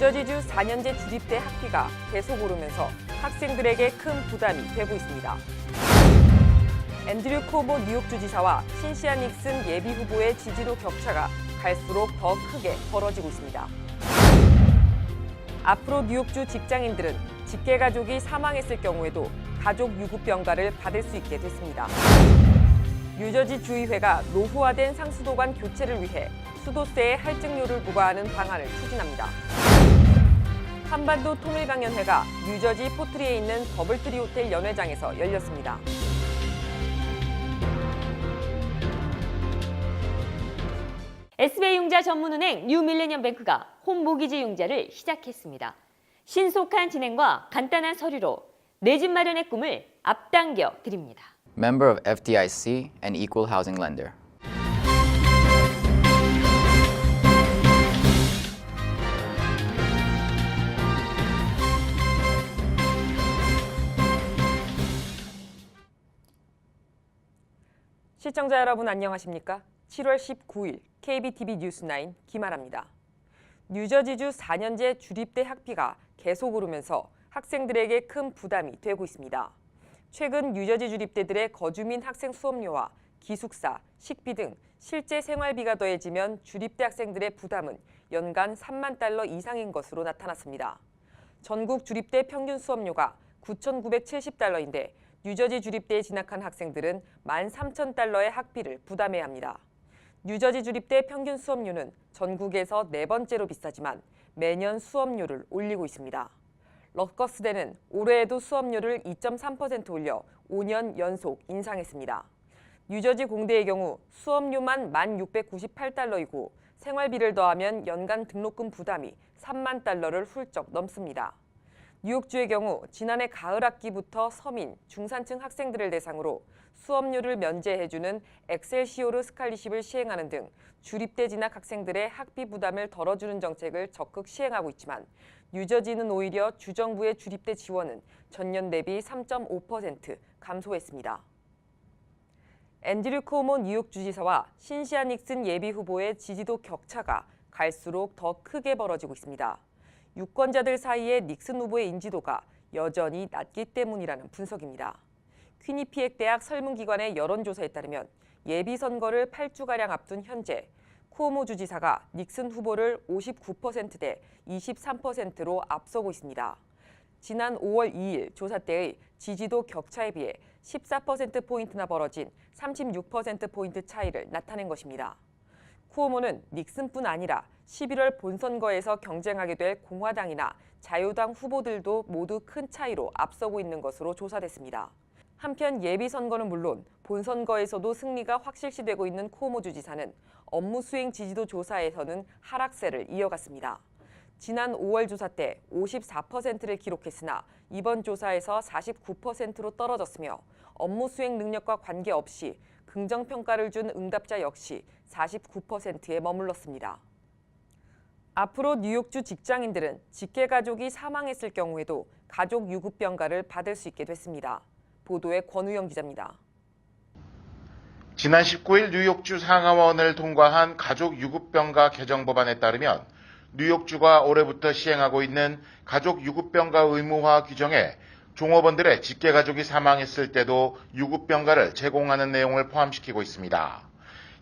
뉴저지주 4년제 주립대 학비가 계속 오르면서 학생들에게 큰 부담이 되고 있습니다. 앤드류 쿠오모 뉴욕주 지사와 신시아 닉슨 예비 후보의 지지도 격차가 갈수록 더 크게 벌어지고 있습니다. 앞으로 뉴욕주 직장인들은 직계가족이 사망했을 경우에도 가족 유급병가를 받을 수 있게 됐습니다. 뉴저지 주의회가 노후화된 상수도관 교체를 위해 수도세에 할증료를 부과하는 방안을 추진합니다. 한반도 통일강연회가 뉴저지 포트리에 있는 더블트리 호텔 연회장에서 열렸습니다. SBI융자 전문은행 뉴밀레니엄뱅크가 홈모기지 융자를 시작했습니다. 신속한 진행과 간단한 서류로 내 집 마련의 꿈을 앞당겨 드립니다. Member of FDIC and equal housing lender. 시청자 여러분 안녕하십니까? 7월 19일 KBTV 뉴스9 김아라입니다. 뉴저지주 4년제 주립대 학비가 계속 오르면서 학생들에게 큰 부담이 되고 있습니다. 최근 뉴저지 주립대들의 거주민 학생 수업료와 기숙사, 식비 등 실제 생활비가 더해지면 주립대 학생들의 부담은 연간 3만 달러 이상인 것으로 나타났습니다. 전국 주립대 평균 수업료가 9,970달러인데 뉴저지 주립대에 진학한 학생들은 13,000달러의 학비를 부담해야 합니다. 뉴저지 주립대 평균 수업료는 전국에서 네 번째로 비싸지만 매년 수업료를 올리고 있습니다. 러커스대는 올해에도 수업료를 2.3% 올려 5년 연속 인상했습니다. 뉴저지 공대의 경우 수업료만 1,698달러이고 생활비를 더하면 연간 등록금 부담이 3만 달러를 훌쩍 넘습니다. 뉴욕주의 경우 지난해 가을 학기부터 서민, 중산층 학생들을 대상으로 수업료를 면제해주는 엑셀시오르 스칼리십을 시행하는 등 주립대 진학 학생들의 학비 부담을 덜어주는 정책을 적극 시행하고 있지만 뉴저지는 오히려 주정부의 주립대 지원은 전년 대비 3.5% 감소했습니다. 앤드류 쿠오모 뉴욕 주지사와 신시아 닉슨 예비 후보의 지지도 격차가 갈수록 더 크게 벌어지고 있습니다. 유권자들 사이에 닉슨 후보의 인지도가 여전히 낮기 때문이라는 분석입니다. 퀴니피액 대학 설문기관의 여론조사에 따르면 예비선거를 8주가량 앞둔 현재 쿠오모 주지사가 닉슨 후보를 59%대 23%로 앞서고 있습니다. 지난 5월 2일 조사 때의 지지도 격차에 비해 14%포인트나 벌어진 36%포인트 차이를 나타낸 것입니다. 쿠오모는 닉슨뿐 아니라 11월 본선거에서 경쟁하게 될 공화당이나 자유당 후보들도 모두 큰 차이로 앞서고 있는 것으로 조사됐습니다. 한편 예비선거는 물론 본선거에서도 승리가 확실시되고 있는 쿠오모 주지사는 업무 수행 지지도 조사에서는 하락세를 이어갔습니다. 지난 5월 조사 때 54%를 기록했으나 이번 조사에서 49%로 떨어졌으며 업무 수행 능력과 관계없이 긍정평가를 준 응답자 역시 49%에 머물렀습니다. 앞으로 뉴욕주 직장인들은 직계가족이 사망했을 경우에도 가족 유급병가를 받을 수 있게 됐습니다. 보도에 권우영 기자입니다. 지난 19일 뉴욕주 상하원을 통과한 가족 유급병가 개정 법안에 따르면 뉴욕주가 올해부터 시행하고 있는 가족 유급병가 의무화 규정에 종업원들의 직계가족이 사망했을 때도 유급병가를 제공하는 내용을 포함시키고 있습니다.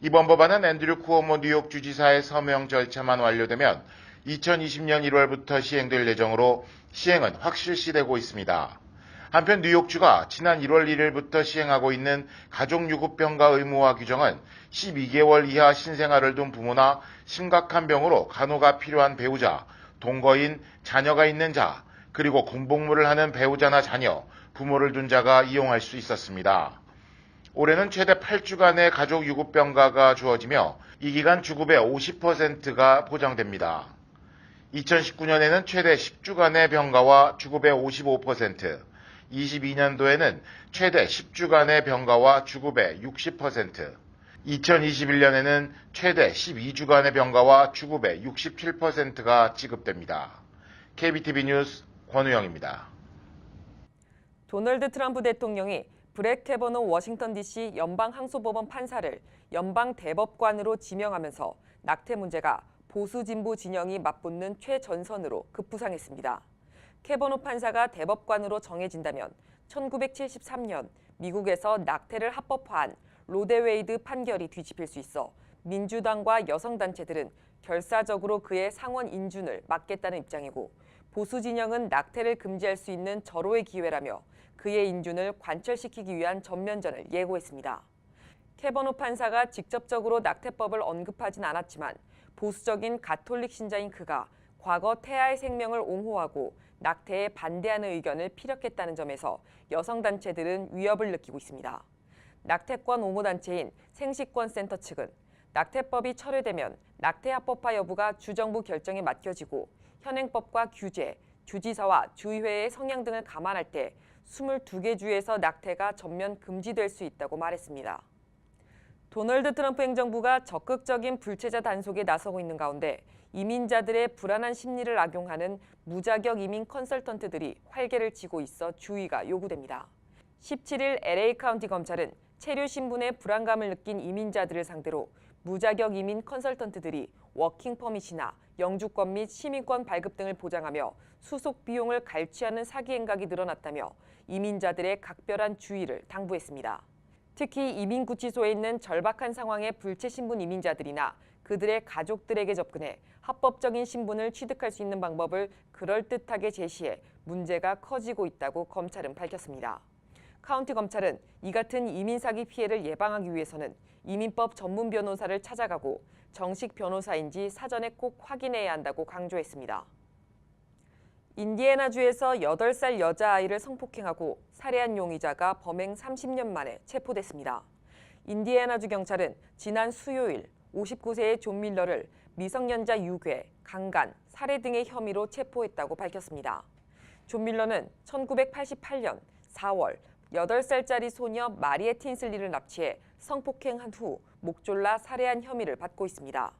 이번 법안은 앤드류 쿠오모 뉴욕주지사의 서명 절차만 완료되면 2020년 1월부터 시행될 예정으로 시행은 확실시되고 있습니다. 한편 뉴욕주가 지난 1월 1일부터 시행하고 있는 가족유급병가 의무화 규정은 12개월 이하 신생아를 둔 부모나 심각한 병으로 간호가 필요한 배우자, 동거인, 자녀가 있는 자, 그리고 군복무를 하는 배우자나 자녀, 부모를 둔 자가 이용할 수 있었습니다. 올해는 최대 8주간의 가족유급병가가 주어지며 이 기간 주급의 50%가 보장됩니다. 2019년에는 최대 10주간의 병가와 주급의 55%, 22년도에는 최대 10주간의 병가와 주급의 60%, 2021년에는 최대 12주간의 병가와 주급의 67%가 지급됩니다. KBTV 뉴스 권우영입니다. 도널드 트럼프 대통령이 브렉 캐버노 워싱턴 DC 연방항소법원 판사를 연방대법관으로 지명하면서 낙태 문제가 보수 진보 진영이 맞붙는 최전선으로 급부상했습니다. 캐버노 판사가 대법관으로 정해진다면 1973년 미국에서 낙태를 합법화한 로데웨이드 판결이 뒤집힐 수 있어 민주당과 여성단체들은 결사적으로 그의 상원 인준을 막겠다는 입장이고, 보수 진영은 낙태를 금지할 수 있는 절호의 기회라며 그의 인준을 관철시키기 위한 전면전을 예고했습니다. 캐버노 판사가 직접적으로 낙태법을 언급하진 않았지만 보수적인 가톨릭 신자인 그가 과거 태아의 생명을 옹호하고 낙태에 반대하는 의견을 피력했다는 점에서 여성단체들은 위협을 느끼고 있습니다. 낙태권 옹호단체인 생식권센터 측은 낙태법이 철회되면 낙태 합법화 여부가 주정부 결정에 맡겨지고 현행법과 규제, 주지사와 주의회의 성향 등을 감안할 때 22개 주에서 낙태가 전면 금지될 수 있다고 말했습니다. 도널드 트럼프 행정부가 적극적인 불체자 단속에 나서고 있는 가운데 이민자들의 불안한 심리를 악용하는 무자격 이민 컨설턴트들이 활개를 치고 있어 주의가 요구됩니다. 17일 LA 카운티 검찰은 체류 신분에 불안감을 느낀 이민자들을 상대로 무자격 이민 컨설턴트들이 워킹 퍼밋이나 영주권 및 시민권 발급 등을 보장하며 수속 비용을 갈취하는 사기 행각이 늘어났다며 이민자들의 각별한 주의를 당부했습니다. 특히 이민구치소에 있는 절박한 상황의 불체 신분 이민자들이나 그들의 가족들에게 접근해 합법적인 신분을 취득할 수 있는 방법을 그럴듯하게 제시해 문제가 커지고 있다고 검찰은 밝혔습니다. 카운티 검찰은 이 같은 이민 사기 피해를 예방하기 위해서는 이민법 전문 변호사를 찾아가고 정식 변호사인지 사전에 꼭 확인해야 한다고 강조했습니다. 인디애나주에서 8살 여자아이를 성폭행하고 살해한 용의자가 범행 30년 만에 체포됐습니다. 인디애나주 경찰은 지난 수요일 59세의 존 밀러를 미성년자 유괴, 강간, 살해 등의 혐의로 체포했다고 밝혔습니다. 존 밀러는 1988년 4월 8살짜리 소녀 마리에 틴슬리를 납치해 성폭행한 후 목 졸라 살해한 혐의를 받고 있습니다.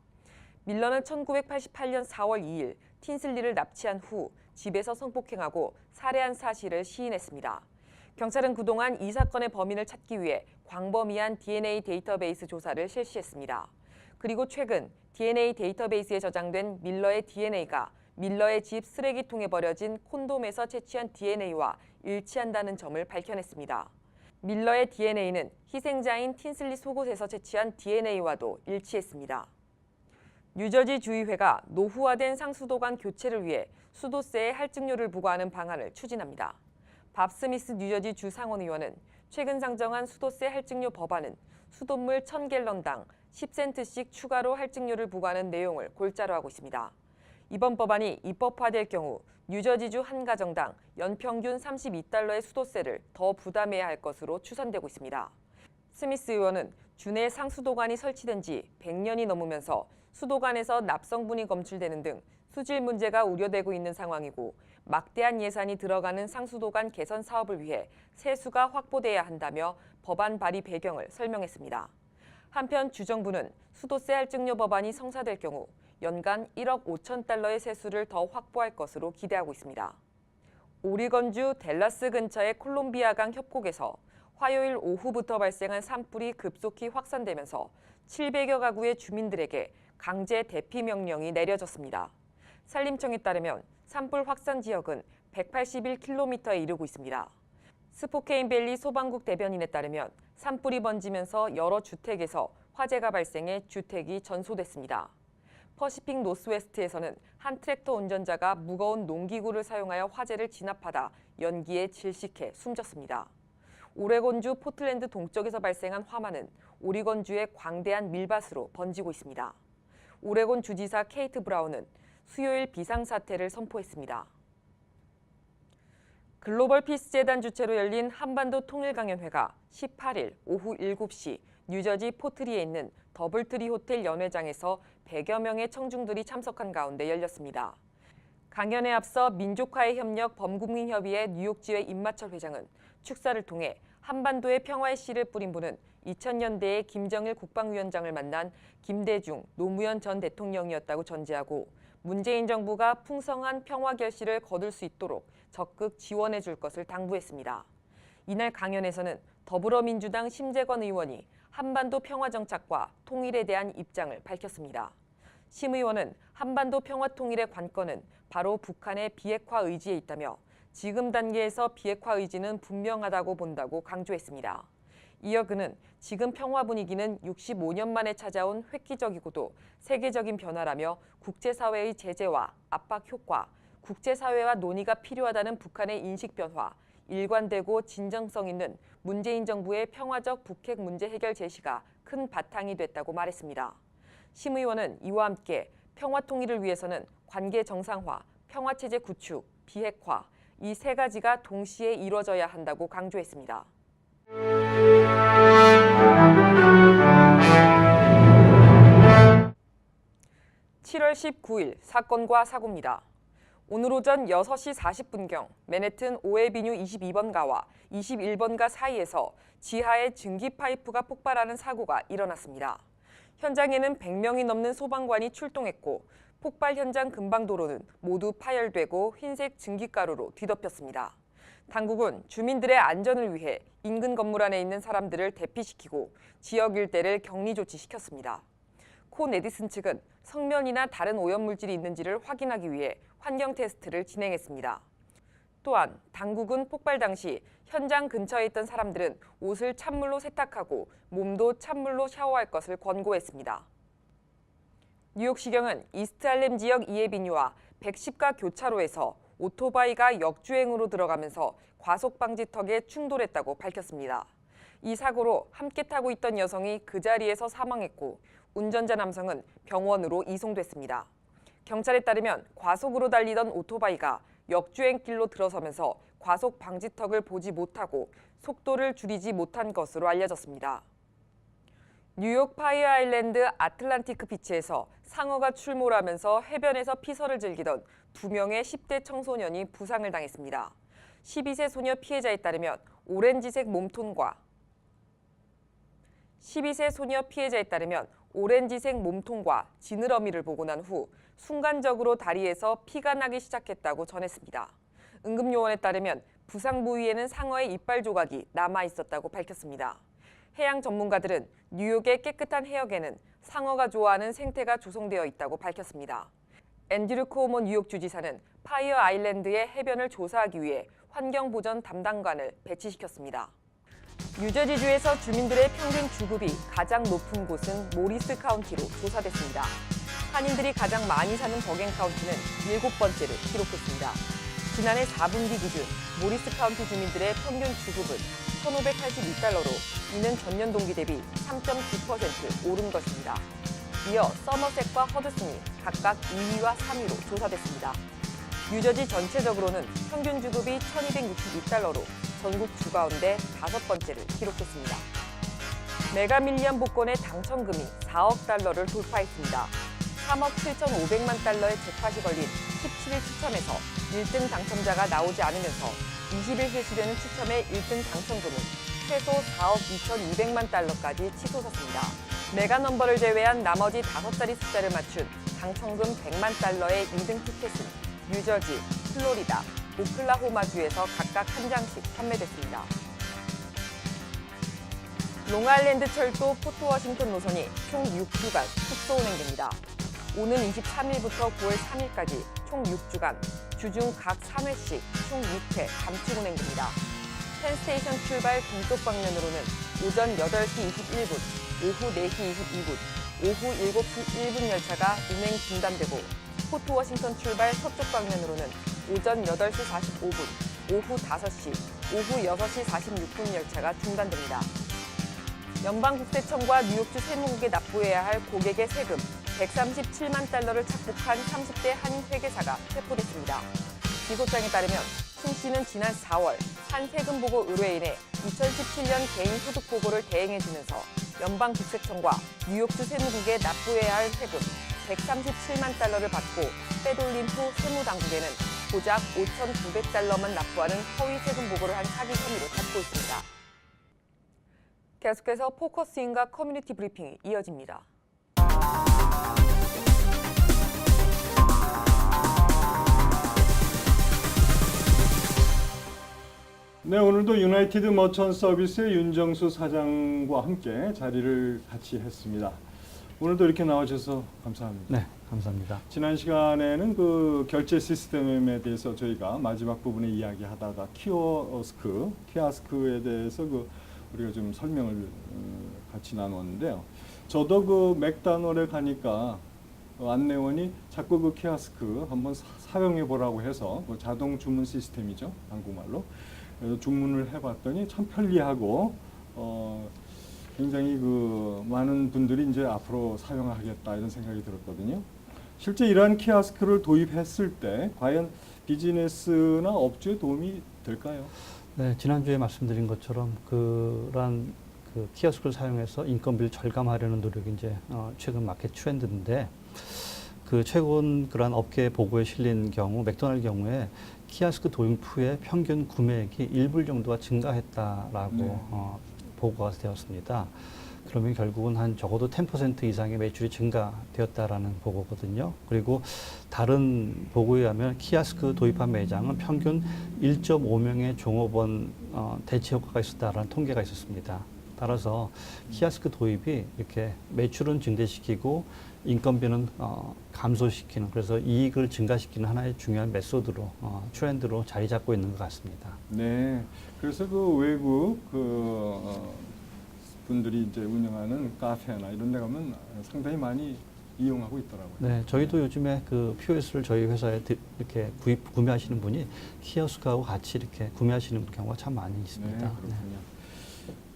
밀러는 1988년 4월 2일 틴슬리를 납치한 후 집에서 성폭행하고 살해한 사실을 시인했습니다. 경찰은 그동안 이 사건의 범인을 찾기 위해 광범위한 DNA 데이터베이스 조사를 실시했습니다. 그리고 최근 DNA 데이터베이스에 저장된 밀러의 DNA가 밀러의 집 쓰레기통에 버려진 콘돔에서 채취한 DNA와 일치한다는 점을 밝혀냈습니다. 밀러의 DNA는 희생자인 틴슬리 속옷에서 채취한 DNA와도 일치했습니다. 뉴저지 주의회가 노후화된 상수도관 교체를 위해 수도세에 할증료를 부과하는 방안을 추진합니다. 밥 스미스 뉴저지 주 상원의원은 최근 상정한 수도세 할증료 법안은 수돗물 1000갤런당 10센트씩 추가로 할증료를 부과하는 내용을 골자로 하고 있습니다. 이번 법안이 입법화될 경우 뉴저지주 한 가정당 연평균 32달러의 수도세를 더 부담해야 할 것으로 추산되고 있습니다. 스미스 의원은 주내 상수도관이 설치된 지 100년이 넘으면서 수도관에서 납성분이 검출되는 등 수질 문제가 우려되고 있는 상황이고, 막대한 예산이 들어가는 상수도관 개선 사업을 위해 세수가 확보돼야 한다며 법안 발의 배경을 설명했습니다. 한편 주정부는 수도세 할증료 법안이 성사될 경우 연간 1억 5천 달러의 세수를 더 확보할 것으로 기대하고 있습니다. 오리건주 댈러스 근처의 콜롬비아강 협곡에서 화요일 오후부터 발생한 산불이 급속히 확산되면서 700여 가구의 주민들에게 강제 대피 명령이 내려졌습니다. 산림청에 따르면 산불 확산 지역은 181km에 이르고 있습니다. 스포케인밸리 소방국 대변인에 따르면 산불이 번지면서 여러 주택에서 화재가 발생해 주택이 전소됐습니다. 퍼시픽 노스웨스트에서는 한 트랙터 운전자가 무거운 농기구를 사용하여 화재를 진압하다 연기에 질식해 숨졌습니다. 오레곤주 포틀랜드 동쪽에서 발생한 화마는 오리건주의 광대한 밀밭으로 번지고 있습니다. 오레곤 주지사 케이트 브라운은 수요일 비상사태를 선포했습니다. 글로벌 피스 재단 주최로 열린 한반도 통일강연회가 18일 오후 7시 뉴저지 포트리에 있는 더블트리 호텔 연회장에서 100여 명의 청중들이 참석한 가운데 열렸습니다. 강연에 앞서 민족화의 협력 범국민협의회 뉴욕지회 임마철 회장은 축사를 통해 한반도의 평화의 씨를 뿌린 분은 2000년대에 김정일 국방위원장을 만난 김대중 노무현 전 대통령이었다고 전제하고, 문재인 정부가 풍성한 평화 결실을 거둘 수 있도록 적극 지원해 줄 것을 당부했습니다. 이날 강연에서는 더불어민주당 심재권 의원이 한반도 평화 정착과 통일에 대한 입장을 밝혔습니다. 심 의원은 한반도 평화 통일의 관건은 바로 북한의 비핵화 의지에 있다며 지금 단계에서 비핵화 의지는 분명하다고 본다고 강조했습니다. 이어 그는 지금 평화 분위기는 65년 만에 찾아온 획기적이고도 세계적인 변화라며 국제사회의 제재와 압박 효과, 국제사회와 논의가 필요하다는 북한의 인식 변화, 일관되고 진정성 있는 문재인 정부의 평화적 북핵 문제 해결 제시가 큰 바탕이 됐다고 말했습니다. 심 의원은 이와 함께 평화 통일을 위해서는 관계 정상화, 평화체제 구축, 비핵화 이 세 가지가 동시에 이루어져야 한다고 강조했습니다. 7월 19일 사건과 사고입니다. 오늘 오전 6시 40분경 맨해튼 오에비뉴 22번가와 21번가 사이에서 지하에 증기 파이프가 폭발하는 사고가 일어났습니다. 현장에는 100명이 넘는 소방관이 출동했고 폭발 현장 근방 도로는 모두 파열되고 흰색 증기가루로 뒤덮였습니다. 당국은 주민들의 안전을 위해 인근 건물 안에 있는 사람들을 대피시키고 지역 일대를 격리 조치시켰습니다. 콘 에디슨 측은 성면이나 다른 오염물질이 있는지를 확인하기 위해 환경 테스트를 진행했습니다. 또한 당국은 폭발 당시 현장 근처에 있던 사람들은 옷을 찬물로 세탁하고 몸도 찬물로 샤워할 것을 권고했습니다. 뉴욕시경은 이스트할렘 지역 이에비뉴와 110가 교차로에서 오토바이가 역주행으로 들어가면서 과속방지턱에 충돌했다고 밝혔습니다. 이 사고로 함께 타고 있던 여성이 그 자리에서 사망했고 운전자 남성은 병원으로 이송됐습니다. 경찰에 따르면 과속으로 달리던 오토바이가 역주행길로 들어서면서 과속방지턱을 보지 못하고 속도를 줄이지 못한 것으로 알려졌습니다. 뉴욕 파이어 아일랜드 아틀란티크 비치에서 상어가 출몰하면서 해변에서 피서를 즐기던 2명의 10대 청소년이 부상을 당했습니다. 12세 소녀 피해자에 따르면 오렌지색 몸통과 지느러미를 보고 난 후 순간적으로 다리에서 피가 나기 시작했다고 전했습니다. 응급요원에 따르면 부상 부위에는 상어의 이빨 조각이 남아 있었다고 밝혔습니다. 해양 전문가들은 뉴욕의 깨끗한 해역에는 상어가 좋아하는 생태가 조성되어 있다고 밝혔습니다. 앤드류 쿠오모 뉴욕 주지사는 파이어 아일랜드의 해변을 조사하기 위해 환경보전 담당관을 배치시켰습니다. 뉴저지주에서 주민들의 평균 주급이 가장 높은 곳은 모리스 카운티로 조사됐습니다. 한인들이 가장 많이 사는 버갱 카운티는 7번째를 기록했습니다. 지난해 4분기 기준 모리스 카운티 주민들의 평균 주급은 1,582달러로 이는 전년 동기 대비 3.9% 오른 것입니다. 이어 서머셋과 허드슨이 각각 2위와 3위로 조사됐습니다. 뉴저지 전체적으로는 평균 주급이 1,262달러로 전국 주 가운데 5번째를 기록했습니다. 메가밀리언 복권의 당첨금이 4억 달러를 돌파했습니다. 3억 7,500만 달러의 잭팟이 걸린 17일 추첨에서 1등 당첨자가 나오지 않으면서 20일 실시되는 추첨의 1등 당첨금은 최소 4억 2,200만 달러까지 치솟았습니다. 메가 넘버를 제외한 나머지 5자리 숫자를 맞춘 당첨금 100만 달러의 2등 티켓은 뉴저지, 플로리다, 오클라호마주에서 각각 한 장씩 판매됐습니다. 롱아일랜드 철도 포트 워싱턴 노선이 총 6주간 숙소 운행됩니다. 오는 23일부터 9월 3일까지 총 6주간 주중 각 3회씩 총 6회 감축 운행됩니다. 펜스테이션 출발 동쪽 방면으로는 오전 8시 21분, 오후 4시 22분, 오후 7시 1분 열차가 운행 중단되고 포트 워싱턴 출발 서쪽 방면으로는 오전 8시 45분, 오후 5시, 오후 6시 46분 열차가 중단됩니다. 연방국세청과 뉴욕주 세무국에 납부해야 할 고객의 세금 137만 달러를 착복한 30대 한 회계사가 체포됐습니다. 기소장에 따르면 신 씨는 지난 4월 한 세금 보고 의뢰인의 2017년 개인 소득 보고를 대행해주면서 연방국세청과 뉴욕주 세무국에 납부해야 할 세금 137만 달러를 받고 빼돌린 후 세무당국에는 고작 5,900달러만 납부하는 허위 세금 보고를 한 사기 혐의로 잡고 있습니다. 계속해서 포커스인과 커뮤니티 브리핑이 이어집니다. 네, 오늘도 유나이티드 머천트 서비스의 윤정수 사장과 함께 자리를 같이 했습니다. 오늘도 이렇게 나와주셔서 감사합니다. 네, 감사합니다. 지난 시간에는 그 결제 시스템에 대해서 저희가 마지막 부분에 이야기하다가 키아스크에 대해서 그 우리가 좀 설명을 같이 나눴는데요. 저도 그 맥도날드에 가니까 안내원이 자꾸 그 키아스크 한번 사용해 보라고 해서 그 자동 주문 시스템이죠, 한국말로. 그래서 주문을 해봤더니 참 편리하고 굉장히 그 많은 분들이 이제 앞으로 사용하겠다 이런 생각이 들었거든요. 실제 이러한 키오스크를 도입했을 때 과연 비즈니스나 업주에 도움이 될까요? 네, 지난주에 말씀드린 것처럼 그런 그 키오스크를 사용해서 인건비를 절감하려는 노력이 이제 최근 마켓 트렌드인데 그 최근 그런 업계 보고에 실린 경우 맥도날드 경우에 키오스크 도입 후에 평균 구매액이 1불 정도가 증가했다라고 네. 보고가 되었습니다. 그러면 결국은 한 적어도 10% 이상의 매출이 증가되었다라는 보고거든요. 그리고 다른 보고에 의하면 키오스크 도입한 매장은 평균 1.5명의 종업원 대체 효과가 있었다라는 통계가 있었습니다. 따라서 키오스크 도입이 이렇게 매출은 증대시키고 인건비는 감소시키는, 그래서 이익을 증가시키는 하나의 중요한 메소드로 트렌드로 자리 잡고 있는 것 같습니다. 네. 그래서 그 외국 분들이 이제 운영하는 카페나 이런 데 가면 상당히 많이 이용하고 있더라고요. 네, 저희도 요즘에 그 POS를 저희 회사에 이렇게 구매하시는 분이 키오스크하고 같이 이렇게 구매하시는 경우가 참 많이 네, 있습니다. 그렇군요.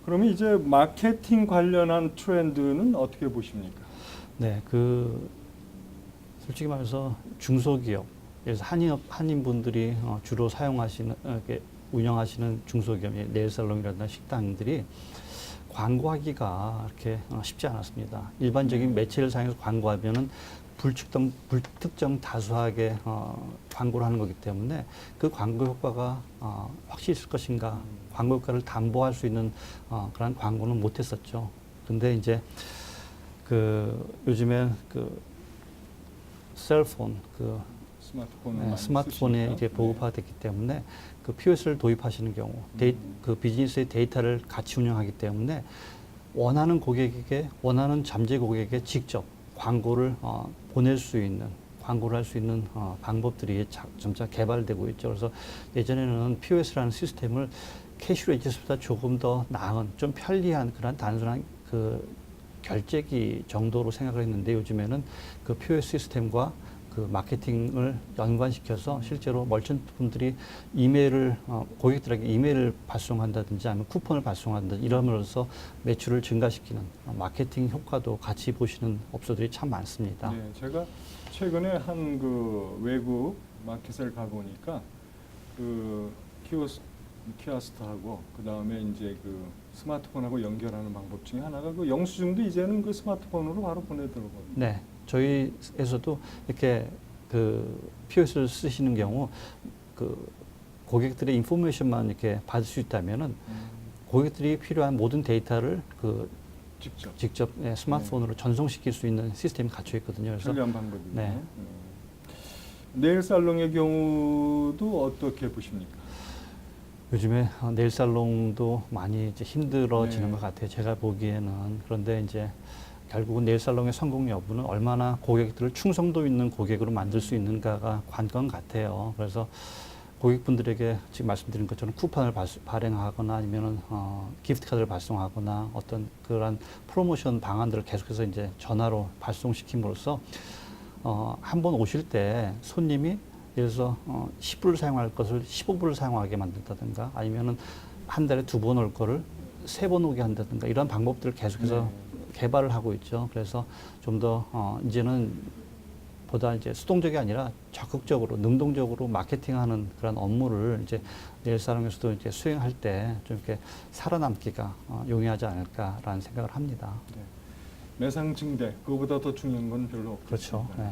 그러면 이제 마케팅 관련한 트렌드는 어떻게 보십니까? 네, 그 솔직히 말해서 중소기업, 그래서 한인분들이 주로 사용하시는 이렇게 운영하시는 중소기업, 네일살롱이라든가 식당들이 광고하기가 이렇게 쉽지 않았습니다. 일반적인 매체를 사용해서 광고하면은 불특정 다수하게 광고를 하는 거기 때문에 그 광고 효과가 확실히 있을 것인가, 광고 효과를 담보할 수 있는 그런 광고는 못했었죠. 근데 이제 그 요즘에 그 셀폰, 그 스마트폰에 이제 보급화가 됐기 때문에 그 POS를 도입하시는 경우 그 비즈니스의 데이터를 같이 운영하기 때문에 원하는 고객에게, 원하는 잠재 고객에게 직접 광고를 보낼 수 있는, 광고를 할 수 있는 방법들이 점차 개발되고 있죠. 그래서 예전에는 POS라는 시스템을 캐시 레지스보다 조금 더 나은, 좀 편리한 그런 단순한 그 결제기 정도로 생각을 했는데 요즘에는 그 POS 시스템과 그 마케팅을 연관시켜서 실제로 멀천트 분들이 이메일을 고객들에게 이메일을 발송한다든지 아니면 쿠폰을 발송한다든지 이러면서 매출을 증가시키는 마케팅 효과도 같이 보시는 업소들이 참 많습니다. 네, 제가 최근에 한 그 외국 마켓을 가보니까 그 키오스트하고 그 다음에 이제 그 스마트폰하고 연결하는 방법 중에 하나가 그 영수증도 이제는 그 스마트폰으로 바로 보내더라고요. 네, 저희에서도 이렇게 그 POS를 쓰시는 경우 그 고객들의 인포메이션만 이렇게 받을 수 있다면은 고객들이 필요한 모든 데이터를 그 직접 스마트폰으로 전송시킬 수 있는 시스템이 갖춰 있거든요. 그래서 편리한 방법이네요. 네. 네일 살롱의 경우도 어떻게 보십니까? 요즘에 네일 살롱도 많이 이제 힘들어지는 네. 것 같아요. 제가 보기에는. 그런데 이제 결국은 네일 살롱의 성공 여부는 얼마나 고객들을 충성도 있는 고객으로 만들 수 있는가가 관건 같아요. 그래서 고객분들에게 지금 말씀드린 것처럼 쿠폰을 발행하거나 아니면은 기프트 카드를 발송하거나 어떤 그런 프로모션 방안들을 계속해서 이제 전화로 발송시킴으로써 한 번 오실 때 손님이 예를 들어서 10불을 사용할 것을 15불을 사용하게 만든다든가 아니면은 한 달에 2번 올 거를 3번 오게 한다든가 이런 방법들을 계속해서 개발을 하고 있죠. 그래서 좀 더 이제는 보다 이제 수동적이 아니라 적극적으로 능동적으로 마케팅하는 그런 업무를 이제 네일 살롱에서도 이제 수행할 때 좀 이렇게 살아남기가 용이하지 않을까라는 생각을 합니다. 네. 매상 증대, 그거보다 더 중요한 건 별로 없겠습니다. 그렇죠. 네.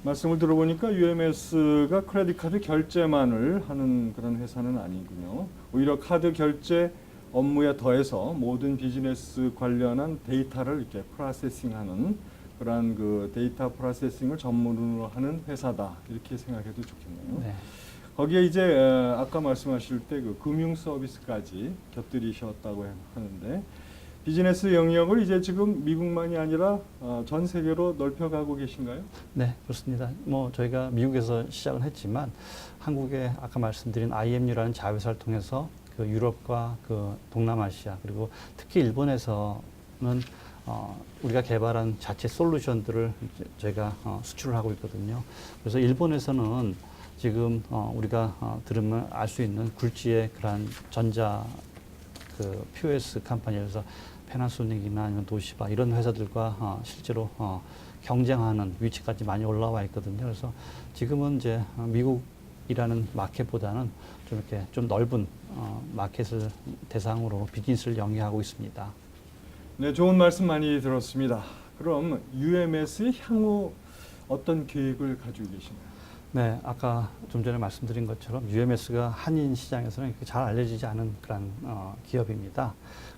말씀을 들어보니까 UMS가 크레딧 카드 결제만을 하는 그런 회사는 아니군요. 오히려 카드 결제 업무에 더해서 모든 비즈니스 관련한 데이터를 이렇게 프로세싱하는 그러한 그 데이터 프로세싱을 전문으로 하는 회사다 이렇게 생각해도 좋겠네요. 네. 거기에 이제 아까 말씀하실 때 그 금융 서비스까지 곁들이셨다고 하는데 비즈니스 영역을 이제 지금 미국만이 아니라 전 세계로 넓혀가고 계신가요? 네, 그렇습니다. 뭐 저희가 미국에서 시작을 했지만 한국에 아까 말씀드린 IMU라는 자회사를 통해서 그 유럽과 그 동남아시아 그리고 특히 일본에서는 우리가 개발한 자체 솔루션들을 저희가 수출을 하고 있거든요. 그래서 일본에서는 지금 우리가 들으면 알 수 있는 굴지의 그러한 전자 그 POS 컴퍼니에서 패나소닉이나 아니면 도시바 이런 회사들과 실제로 경쟁하는 위치까지 많이 올라와 있거든요. 그래서 지금은 이제 미국이라는 마켓보다는 좀 이렇게 좀 넓은 마켓을 대상으로 비즈니스를 영위하고 있습니다. 네, 좋은 말씀 많이 들었습니다. 그럼 UMS의 향후 어떤 계획을 가지고 계시나요? 네, 아까 좀 전에 말씀드린 것처럼 UMS가 한인 시장에서는 이렇게 잘 알려지지 않은 그런 기업입니다.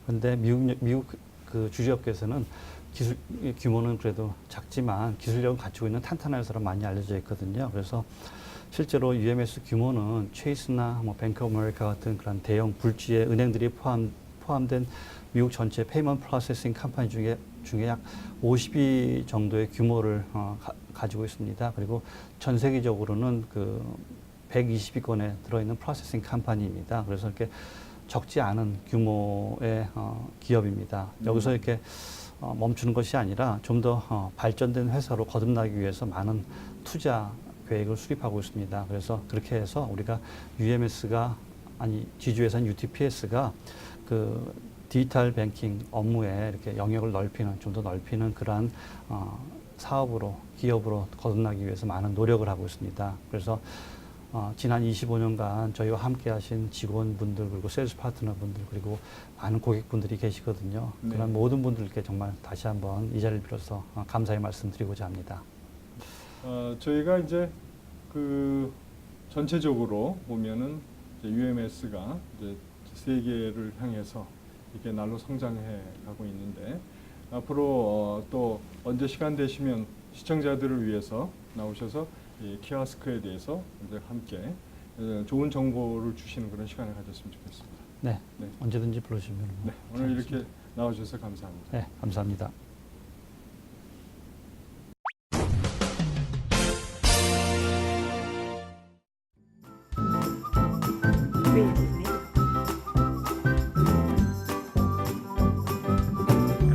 그런데 미국 그 주지업계에서는 기술 규모는 그래도 작지만 기술력을 갖추고 있는 탄탄한 회사로 많이 알려져 있거든요. 그래서 실제로 UMS 규모는 체이스나 뭐 뱅크 오브 아메리카 같은 그런 대형 불지의 은행들이 포함된 미국 전체 페이먼트 프로세싱 컴퍼니 중에 약 50위 정도의 규모를 가지고 있습니다. 그리고 전 세계적으로는 그 120위권에 들어있는 프로세싱 컴퍼니입니다. 그래서 이렇게 적지 않은 규모의 기업입니다. 여기서 이렇게 멈추는 것이 아니라 좀 더 발전된 회사로 거듭나기 위해서 많은 투자 계획을 수립하고 있습니다. 그래서 그렇게 해서 우리가 UMS가 아니 지주회사인 UTPS가 그 디지털 뱅킹 업무에 이렇게 영역을 넓히는 좀 더 넓히는 그러한 사업으로 기업으로 거듭나기 위해서 많은 노력을 하고 있습니다. 그래서 지난 25년간 저희와 함께 하신 직원분들 그리고 세일즈 파트너분들 그리고 많은 고객분들이 계시거든요. 네. 그런 모든 분들께 정말 다시 한번 이 자리를 빌어서 감사의 말씀드리고자 합니다. 저희가 이제 그 전체적으로 보면은 이제 UMS가 이제 세계를 향해서 이렇게 날로 성장해 가고 있는데 앞으로 또 언제 시간 되시면 시청자들을 위해서 나오셔서 이 키오스크에 대해서 이제 함께 좋은 정보를 주시는 그런 시간을 가졌으면 좋겠습니다. 네, 네. 언제든지 불러주시면 네, 오늘 이렇게 나와주셔서 감사합니다. 네, 감사합니다.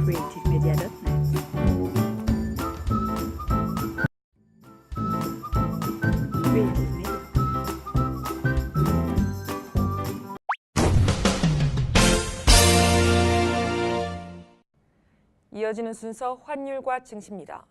creativemedia.net. Creative Media. 이어지는 순서 환율과 증시입니다.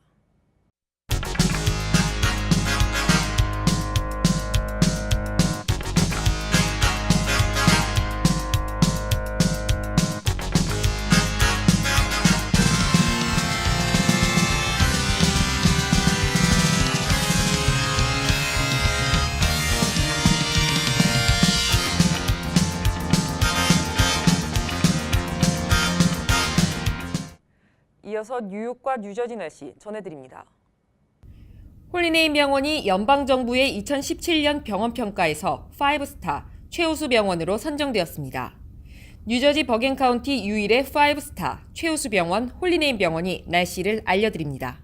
이어서 뉴욕과 뉴저지 날씨 전해드립니다. 홀리네임 병원이 연방정부의 2017년 병원평가에서 5스타 최우수 병원으로 선정되었습니다. 뉴저지 버겐 카운티 유일의 5스타 최우수 병원 홀리네임 병원이 날씨를 알려드립니다.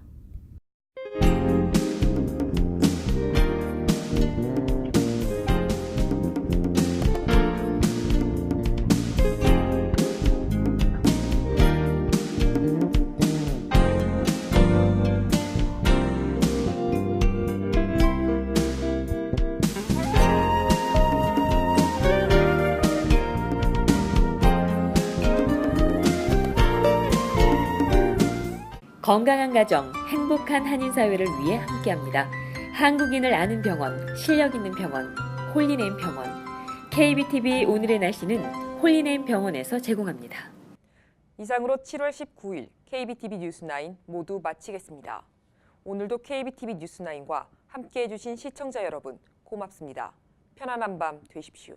건강한 가정, 행복한 한인 사회를 위해 함께합니다. 한국인을 아는 병원, 실력 있는 병원, 홀리네임 병원. KBTV 오늘의 날씨는 홀리네임 병원에서 제공합니다. 이상으로 7월 19일 KBTV 뉴스9 모두 마치겠습니다. 오늘도 KBTV 뉴스9과 함께해 주신 시청자 여러분 고맙습니다. 편안한 밤 되십시오.